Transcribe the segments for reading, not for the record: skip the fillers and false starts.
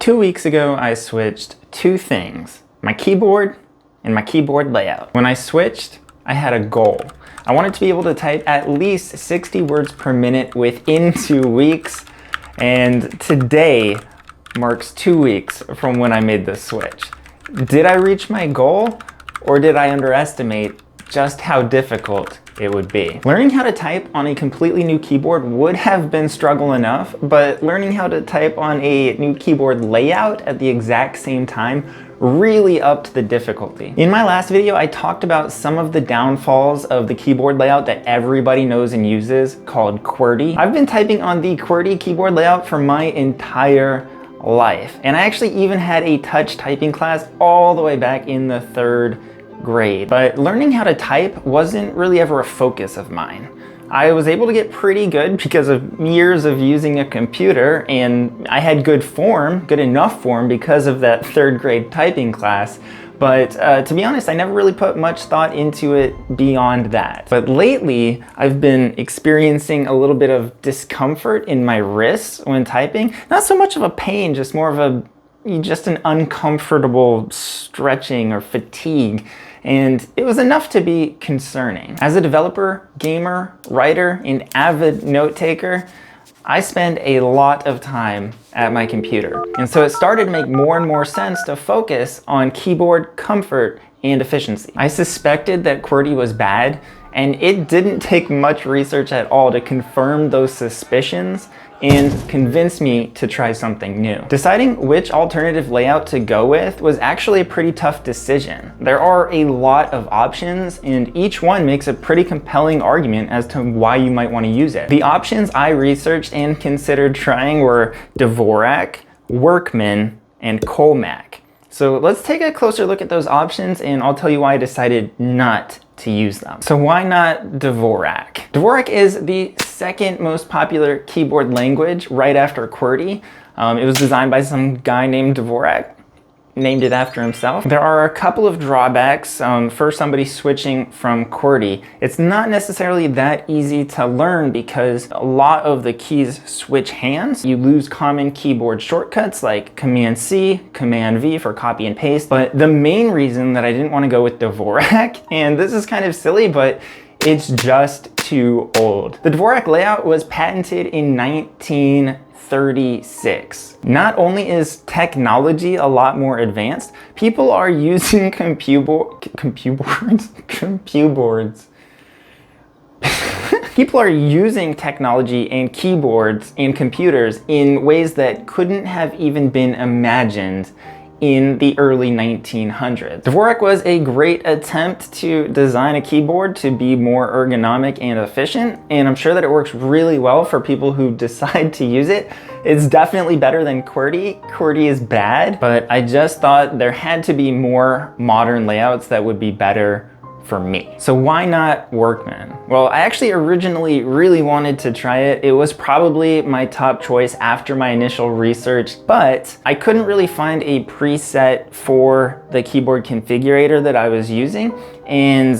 2 weeks ago, I switched two things, my keyboard and my keyboard layout. When I switched, I had a goal. I wanted to be able to type at least 60 words per minute within 2 weeks, and today marks 2 weeks from when I made this switch. Did I reach my goal, or did I underestimate just how difficult it would be? Learning how to type on a completely new keyboard would have been struggle enough, but learning how to type on a new keyboard layout at the exact same time really upped the difficulty. In my last video, I talked about some of the downfalls of the keyboard layout that everybody knows and uses, called QWERTY. I've been typing on the QWERTY keyboard layout for my entire life, and I actually even had a touch typing class all the way back in the 3rd grade. But learning how to type wasn't really ever a focus of mine. I was able to get pretty good because of years of using a computer, and I had good enough form because of that 3rd grade typing class. But to be honest, I never really put much thought into it beyond that. But lately, I've been experiencing a little bit of discomfort in my wrists when typing. Not so much of a pain, just more of an uncomfortable stretching or fatigue. And it was enough to be concerning. As a developer, gamer, writer, and avid note taker, I spend a lot of time at my computer. And so it started to make more and more sense to focus on keyboard comfort and efficiency. I suspected that QWERTY was bad, and it didn't take much research at all to confirm those suspicions and convince me to try something new. Deciding which alternative layout to go with was actually a pretty tough decision. There are a lot of options, and each one makes a pretty compelling argument as to why you might want to use it. The options I researched and considered trying were Dvorak, Workman, and Colemak. So let's take a closer look at those options, and I'll tell you why I decided not to use them. So why not Dvorak? Dvorak is the 2nd most popular keyboard language right after QWERTY. It was designed by some guy named Dvorak, named it after himself. There are a couple of drawbacks for somebody switching from QWERTY. It's not necessarily that easy to learn because a lot of the keys switch hands. You lose common keyboard shortcuts like Command-C, Command-V for copy and paste. But the main reason that I didn't want to go with Dvorak, and this is kind of silly, but it's just too old. The Dvorak layout was patented in 1936. Not only is technology a lot more advanced, people are using People are using technology and keyboards and computers in ways that couldn't have even been imagined in the early 1900s. Dvorak was a great attempt to design a keyboard to be more ergonomic and efficient, and I'm sure that it works really well for people who decide to use it. It's definitely better than QWERTY. QWERTY is bad, but I just thought there had to be more modern layouts that would be better for me. So why not Workman? Well, I actually originally really wanted to try it. It was probably my top choice after my initial research, but I couldn't really find a preset for the keyboard configurator that I was using. And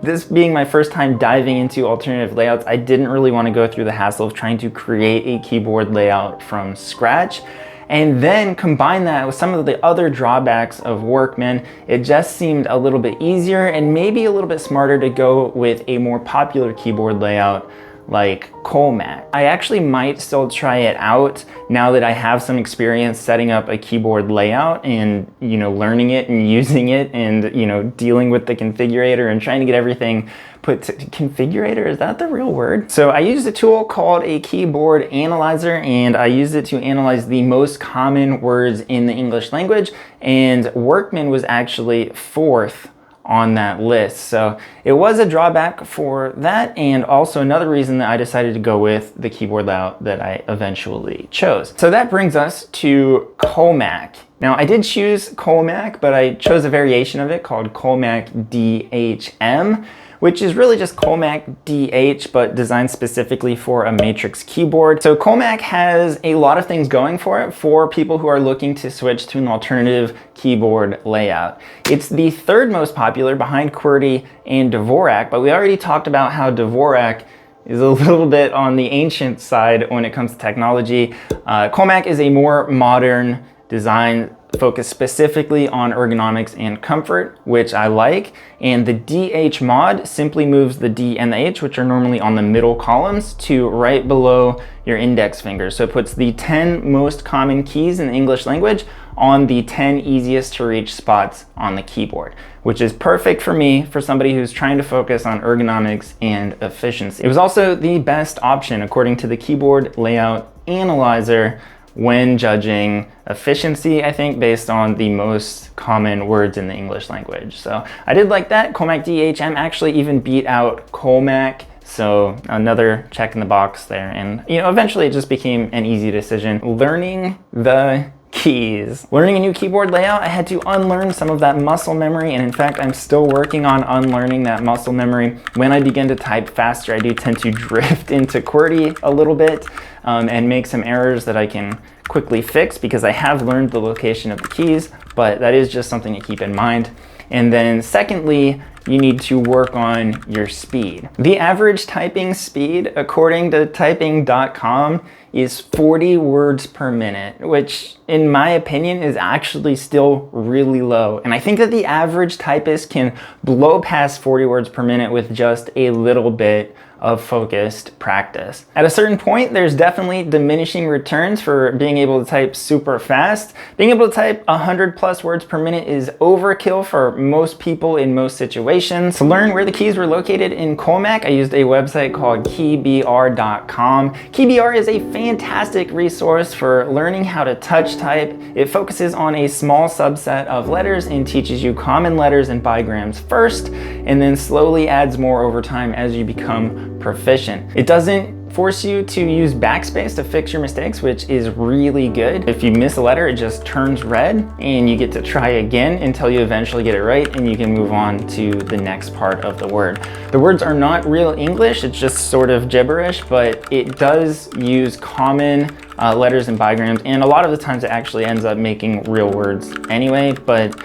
this being my first time diving into alternative layouts, I didn't really want to go through the hassle of trying to create a keyboard layout from scratch. And then combine that with some of the other drawbacks of Workman, it just seemed a little bit easier and maybe a little bit smarter to go with a more popular keyboard layout like Colemak. I actually might still try it out now that I have some experience setting up a keyboard layout and learning it and using it and dealing with the configurator and trying to get everything put to configurator. Is that the real word? So I used a tool called a keyboard analyzer, and I used it to analyze the most common words in the English language, and Workman was actually 4th on that list. So it was a drawback for that, and also another reason that I decided to go with the keyboard layout that I eventually chose. So that brings us to Colemak. Now I did choose Colemak, but I chose a variation of it called Colemak-DHm, which is really just Colemak-DH, but designed specifically for a matrix keyboard. So Colemak has a lot of things going for it for people who are looking to switch to an alternative keyboard layout. It's the 3rd most popular behind QWERTY and Dvorak, but we already talked about how Dvorak is a little bit on the ancient side when it comes to technology. Colemak is a more modern design focused specifically on ergonomics and comfort, which I like. And the DH mod simply moves the D and the H, which are normally on the middle columns, to right below your index finger. So it puts the 10 most common keys in the English language on the 10 easiest to reach spots on the keyboard, which is perfect for me, for somebody who's trying to focus on ergonomics and efficiency. It was also the best option according to the Keyboard Layout Analyzer when judging efficiency, I think, based on the most common words in the English language. So I did like that. Colemak DHm actually even beat out Colemak. So another check in the box there. And eventually it just became an easy decision. Learning the keys. Learning a new keyboard layout, I had to unlearn some of that muscle memory, and in fact I'm still working on unlearning that muscle memory. When I begin to type faster, I do tend to drift into QWERTY a little bit and make some errors that I can quickly fix because I have learned the location of the keys, but that is just something to keep in mind. And then secondly, you need to work on your speed. The average typing speed, according to typing.com, is 40 words per minute, which in my opinion is actually still really low. And I think that the average typist can blow past 40 words per minute with just a little bit of focused practice. At a certain point, there's definitely diminishing returns for being able to type super fast. Being able to type 100+ words per minute is overkill for most people in most situations. To learn where the keys were located in Colemak, I used a website called keybr.com. KeyBR is a fantastic resource for learning how to touch type. It focuses on a small subset of letters and teaches you common letters and bigrams first, and then slowly adds more over time as you become proficient. It doesn't force you to use backspace to fix your mistakes, which is really good. If you miss a letter, it just turns red and you get to try again until you eventually get it right, and you can move on to the next part of the word. The words are not real English, it's just sort of gibberish, but it does use common letters and bigrams, and a lot of the times it actually ends up making real words anyway, but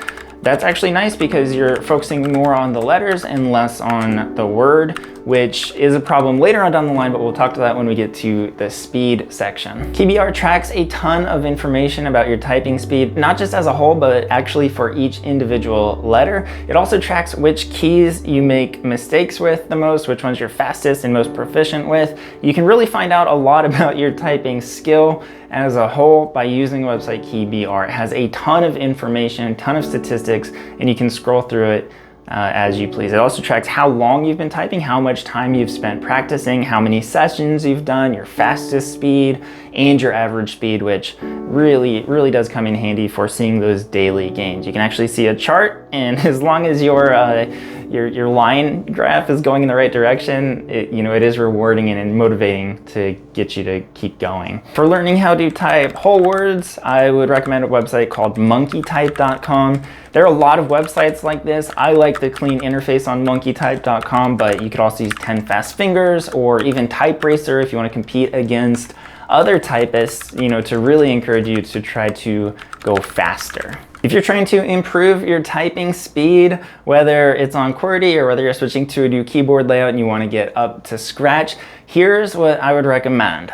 that's actually nice because you're focusing more on the letters and less on the word, which is a problem later on down the line, but we'll talk to that when we get to the speed section. KeyBR tracks a ton of information about your typing speed, not just as a whole, but actually for each individual letter. It also tracks which keys you make mistakes with the most, which ones you're fastest and most proficient with. You can really find out a lot about your typing skill as a whole by using the website KeyBR. It has a ton of information, a ton of statistics, and you can scroll through it as you please. It also tracks how long you've been typing, how much time you've spent practicing, how many sessions you've done, your fastest speed, and your average speed, which really does come in handy for seeing those daily gains. You can actually see a chart, and as long as your line graph is going in the right direction, it is rewarding and motivating to get you to keep going. For learning how to type whole words, I would recommend a website called monkeytype.com. There are a lot of websites like this. I like the clean interface on monkeytype.com, but you could also use 10 Fast Fingers or even TypeRacer if you want to compete against other typists, to really encourage you to try to go faster. If you're trying to improve your typing speed, whether it's on QWERTY or whether you're switching to a new keyboard layout and you want to get up to scratch, here's what I would recommend.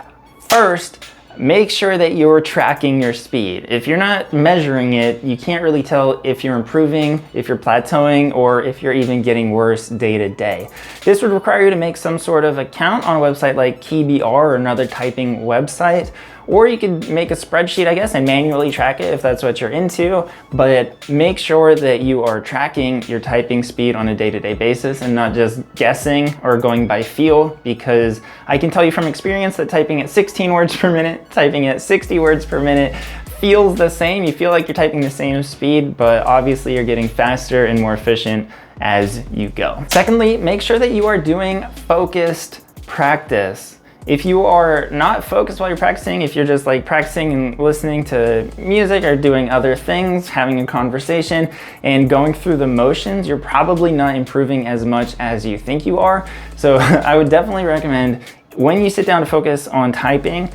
First, make sure that you're tracking your speed. If you're not measuring it, you can't really tell if you're improving, if you're plateauing, or if you're even getting worse day to day. This would require you to make some sort of account on a website like KeyBR or another typing website, or you could make a spreadsheet, I guess, and manually track it if that's what you're into, but make sure that you are tracking your typing speed on a day-to-day basis and not just guessing or going by feel, because I can tell you from experience that typing at 16 words per minute, typing at 60 words per minute feels the same. You feel like you're typing the same speed, but obviously you're getting faster and more efficient as you go. Secondly, make sure that you are doing focused practice. If you are not focused while you're practicing, if you're just like practicing and listening to music or doing other things, having a conversation and going through the motions, you're probably not improving as much as you think you are. So I would definitely recommend when you sit down to focus on typing,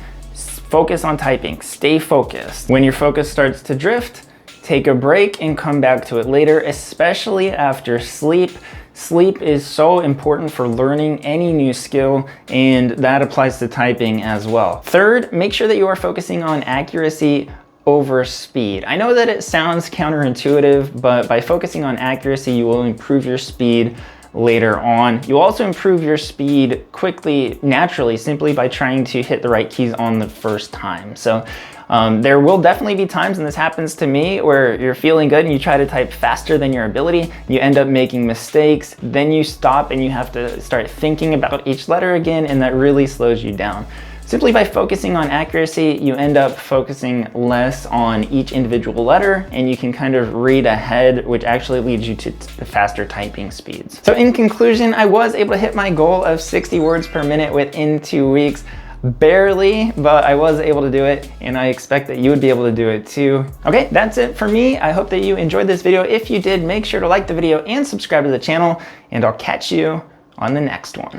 stay focused. When your focus starts to drift, take a break and come back to it later, especially after sleep. Sleep is so important for learning any new skill, and that applies to typing as well. Third, make sure that you are focusing on accuracy over speed. I know that it sounds counterintuitive, but by focusing on accuracy, you will improve your speed later on. You'll also improve your speed quickly, naturally, simply by trying to hit the right keys on the first time. So there will definitely be times, and this happens to me, where you're feeling good and you try to type faster than your ability. You end up making mistakes, then you stop and you have to start thinking about each letter again, and that really slows you down. Simply by focusing on accuracy, you end up focusing less on each individual letter, and you can kind of read ahead, which actually leads you to faster typing speeds. So in conclusion, I was able to hit my goal of 60 words per minute within 2 weeks. Barely, but I was able to do it, and I expect that you would be able to do it too. Okay, that's it for me. I hope that you enjoyed this video. If you did, make sure to like the video and subscribe to the channel, and I'll catch you on the next one.